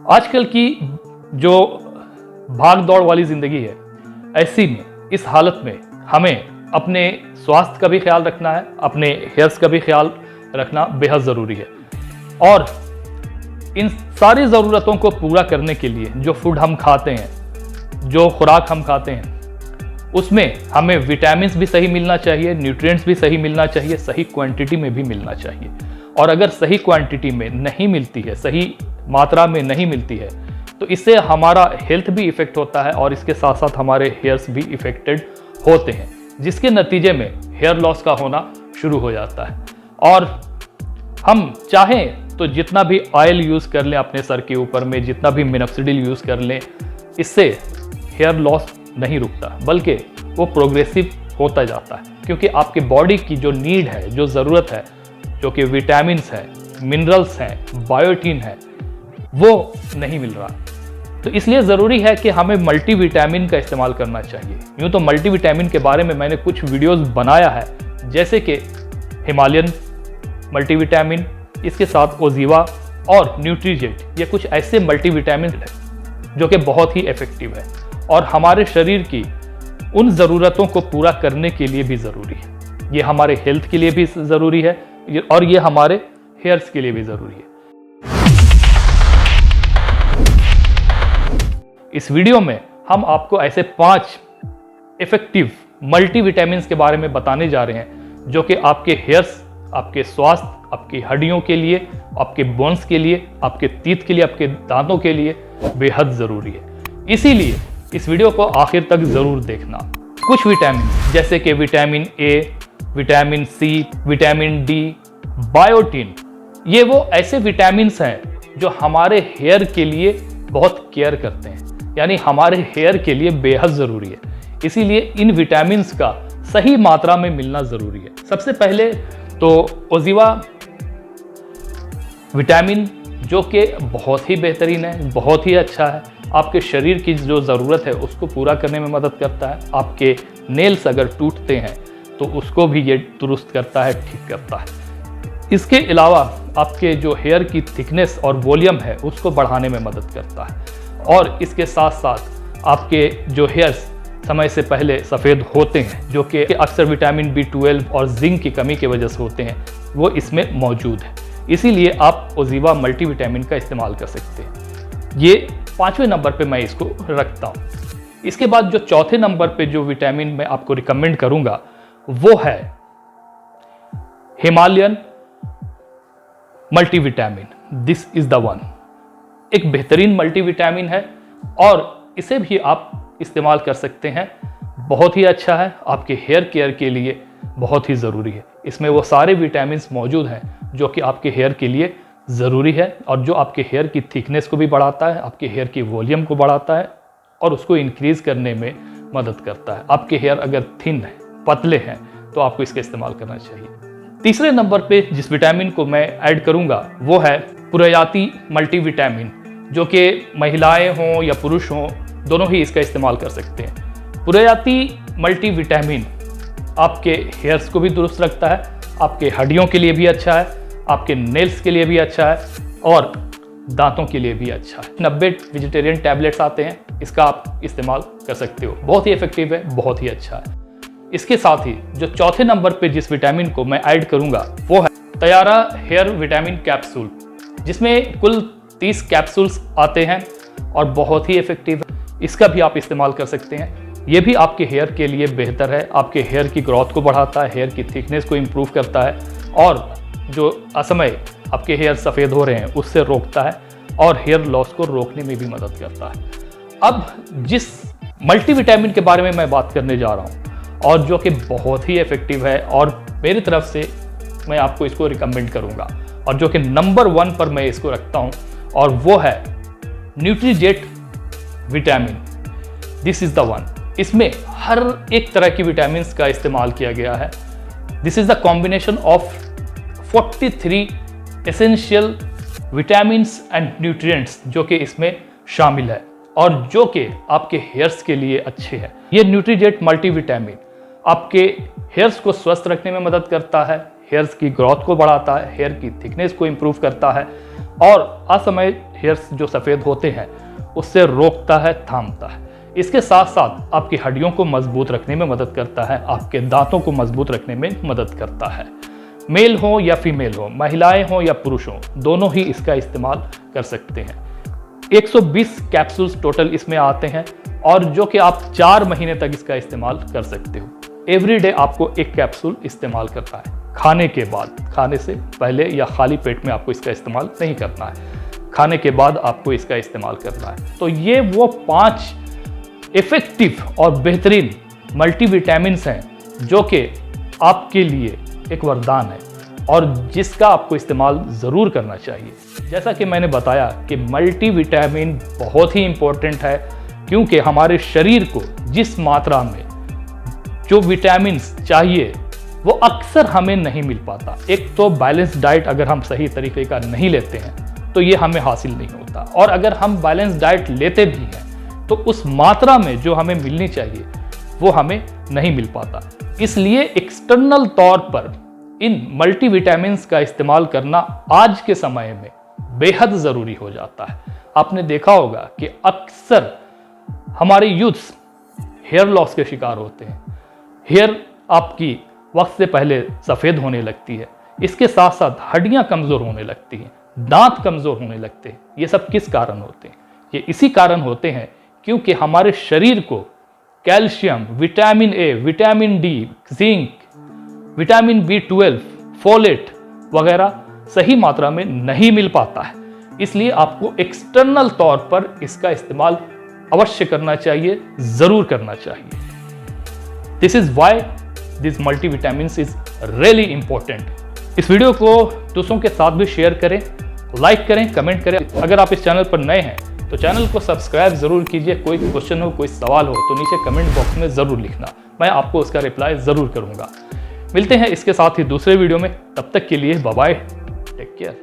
आजकल की जो भाग दौड़ वाली ज़िंदगी है, ऐसी में इस हालत में हमें अपने स्वास्थ्य का भी ख्याल रखना है, अपने हेयर्स का भी ख्याल रखना बेहद ज़रूरी है। और इन सारी ज़रूरतों को पूरा करने के लिए जो फूड हम खाते हैं, जो खुराक हम खाते हैं, उसमें हमें विटामिन्स भी सही मिलना चाहिए, न्यूट्रिएंट्स भी सही मिलना चाहिए, सही क्वांटिटी में भी मिलना चाहिए। और अगर सही क्वांटिटी में नहीं मिलती है, सही मात्रा में नहीं मिलती है, तो इससे हमारा हेल्थ भी इफ़ेक्ट होता है और इसके साथ साथ हमारे हेयर्स भी इफ़ेक्टेड होते हैं, जिसके नतीजे में हेयर लॉस का होना शुरू हो जाता है। और हम चाहें तो जितना भी ऑयल यूज़ कर लें अपने सर के ऊपर में, जितना भी मिनोक्सिडिल यूज़ कर लें, इससे हेयर लॉस नहीं रुकता, बल्कि वो प्रोग्रेसिव होता जाता है, क्योंकि आपके बॉडी की जो नीड है, जो ज़रूरत है, जो कि विटामिन्स है, मिनरल्स हैं, बायोटीन है, वो नहीं मिल रहा। तो इसलिए ज़रूरी है कि हमें मल्टीविटामिन का इस्तेमाल करना चाहिए। यूँ तो मल्टीविटामिन के बारे में मैंने कुछ वीडियोस बनाया है, जैसे कि हिमालयन मल्टीविटामिन, इसके साथ ओजीवा और न्यूट्रीजेट, ये कुछ ऐसे मल्टीविटामिन हैं जो कि बहुत ही इफ़ेक्टिव है और हमारे शरीर की उन ज़रूरतों को पूरा करने के लिए भी ज़रूरी है। ये हमारे हेल्थ के लिए भी ज़रूरी है और ये हमारे हेयर्स के लिए भी ज़रूरी है। इस वीडियो में हम आपको ऐसे 5 इफ़ेक्टिव मल्टीविटामिन्स के बारे में बताने जा रहे हैं, जो कि आपके हेयर्स, आपके स्वास्थ्य, आपकी हड्डियों के लिए, आपके बोन्स के लिए, आपके टीथ के लिए, आपके दांतों के लिए बेहद ज़रूरी है। इसीलिए इस वीडियो को आखिर तक ज़रूर देखना। कुछ विटामिन जैसे कि vitamin A, vitamin C, vitamin D, biotin, ये वो ऐसे विटामिन्स हैं जो हमारे हेयर के लिए बहुत केयर करते हैं, यानी हमारे हेयर के लिए बेहद ज़रूरी है। इसीलिए इन विटामिन्स का सही मात्रा में मिलना ज़रूरी है। सबसे पहले तो ओजीवा विटामिन, जो कि बहुत ही बेहतरीन है, बहुत ही अच्छा है, आपके शरीर की जो ज़रूरत है उसको पूरा करने में मदद करता है। आपके नेल्स अगर टूटते हैं तो उसको भी ये दुरुस्त करता है, ठीक करता है। इसके अलावा आपके जो हेयर की थिकनेस और वॉल्यूम है उसको बढ़ाने में मदद करता है। और इसके साथ साथ आपके जो हेयर्स समय से पहले सफ़ेद होते हैं, जो कि अक्सर विटामिन B12 और जिंक की कमी की वजह से होते हैं, वो इसमें मौजूद है। इसीलिए आप ओजीवा मल्टीविटामिन का इस्तेमाल कर सकते हैं। ये 5वें नंबर पे मैं इसको रखता हूँ। इसके बाद जो चौथे नंबर पे जो विटामिन मैं आपको रिकमेंड करूँगा वो है Himalayan multivitamin. This is the one. एक बेहतरीन मल्टीविटामिन है और इसे भी आप इस्तेमाल कर सकते हैं। बहुत ही अच्छा है, आपके हेयर केयर के लिए बहुत ही ज़रूरी है। इसमें वो सारे विटामिन्स मौजूद हैं जो कि आपके हेयर के लिए ज़रूरी है और जो आपके हेयर की थिकनेस को भी बढ़ाता है, आपके हेयर की वॉल्यूम को बढ़ाता है और उसको इंक्रीज़ करने में मदद करता है। आपके हेयर अगर थिन है, पतले हैं, तो आपको इसका इस्तेमाल करना चाहिए। तीसरे नंबर पे जिस विटामिन को मैं ऐड करूँगा वो है पुरयाती मल्टीविटामिन, जो कि महिलाएं हों या पुरुष हों, दोनों ही इसका इस्तेमाल कर सकते हैं। पुरयाती मल्टीविटामिन आपके हेयर्स को भी दुरुस्त रखता है, आपके हड्डियों के लिए भी अच्छा है, आपके नेल्स के लिए भी अच्छा है और दांतों के लिए भी अच्छा है। 90 वेजिटेरियन टैबलेट्स आते हैं, इसका आप इस्तेमाल कर सकते हो। बहुत ही इफेक्टिव है, बहुत ही अच्छा है। इसके साथ ही जो चौथे नंबर पे जिस विटामिन को मैं ऐड करूंगा वो है तैयारा हेयर विटामिन कैप्सूल, जिसमें कुल 30 कैप्सूल्स आते हैं और बहुत ही इफेक्टिव है। इसका भी आप इस्तेमाल कर सकते हैं। ये भी आपके हेयर के लिए बेहतर है, आपके हेयर की ग्रोथ को बढ़ाता है, हेयर की थिकनेस को इम्प्रूव करता है और जो असमय आपके हेयर सफ़ेद हो रहे हैं उससे रोकता है और हेयर लॉस को रोकने में भी मदद करता है। अब जिस मल्टीविटामिन के बारे में मैं बात करने जा रहा हूँ और जो कि बहुत ही इफेक्टिव है और मेरी तरफ से मैं आपको इसको रिकमेंड करूँगा और जो कि नंबर 1 पर मैं इसको रखता हूँ, और वो है Nutrijet vitamin. This is the one. इसमें हर एक तरह की विटामिन्स का इस्तेमाल किया गया है। This is the combination of 43 essential vitamins and nutrients जो कि इसमें शामिल है और जो कि आपके हेयर्स के लिए अच्छे हैं। ये न्यूट्रीजेट मल्टीविटामिन आपके हेयर्स को स्वस्थ रखने में मदद करता है, हेयर्स की ग्रोथ को बढ़ाता है, हेयर की थिकनेस को इम्प्रूव करता है और असमय हेयर्स जो सफ़ेद होते हैं उससे रोकता है, थामता है। इसके साथ साथ आपकी हड्डियों को मजबूत रखने में मदद करता है, आपके दांतों को मजबूत रखने में मदद करता है। मेल हो या फीमेल हो, महिलाएं हो या पुरुष हो, दोनों ही इसका इस्तेमाल कर सकते हैं। 120 कैप्सूल्स टोटल इसमें आते हैं और जो कि आप 4 महीने तक इसका इस्तेमाल कर सकते हो। एवरीडे आपको एक कैप्सूल इस्तेमाल करना है, खाने के बाद। खाने से पहले या खाली पेट में आपको इसका इस्तेमाल नहीं करना है, खाने के बाद आपको इसका इस्तेमाल करना है। तो ये वो 5 इफेक्टिव और बेहतरीन मल्टीविटामिन्स हैं जो कि आपके लिए एक वरदान है और जिसका आपको इस्तेमाल ज़रूर करना चाहिए। जैसा कि मैंने बताया कि मल्टीविटामिन बहुत ही इम्पोर्टेंट है, क्योंकि हमारे शरीर को जिस मात्रा में जो विटामिन्स चाहिए वो अक्सर हमें नहीं मिल पाता। एक तो बैलेंस डाइट अगर हम सही तरीके का नहीं लेते हैं तो ये हमें हासिल नहीं होता, और अगर हम बैलेंस डाइट लेते भी हैं तो उस मात्रा में जो हमें मिलनी चाहिए वो हमें नहीं मिल पाता। इसलिए एक्सटर्नल तौर पर इन मल्टीविटामिन्स का इस्तेमाल करना आज के समय में बेहद ज़रूरी हो जाता है। आपने देखा होगा कि अक्सर हमारे यूथ्स हेयर लॉस के शिकार होते हैं। हेयर आपकी वक्त से पहले सफ़ेद होने लगती है, इसके साथ साथ हड्डियां कमज़ोर होने लगती हैं, दांत कमज़ोर होने लगते हैं। ये सब किस कारण होते हैं? ये इसी कारण होते हैं क्योंकि हमारे शरीर को calcium, vitamin A, vitamin D, zinc, vitamin B12, folate वगैरह सही मात्रा में नहीं मिल पाता है। इसलिए आपको एक्सटर्नल तौर पर इसका इस्तेमाल अवश्य करना चाहिए, ज़रूर करना चाहिए। This is why this multivitamins is really important. इस वीडियो को दूसरों के साथ भी शेयर करें, लाइक करें, कमेंट करें। अगर आप इस चैनल पर नए हैं तो चैनल को सब्सक्राइब जरूर कीजिए। कोई क्वेश्चन हो, कोई सवाल हो तो नीचे कमेंट बॉक्स में ज़रूर लिखना, मैं आपको उसका रिप्लाई ज़रूर करूँगा। मिलते हैं इसके साथ ही दूसरे वीडियो में, तब तक के लिए बाय बाय, टेक केयर।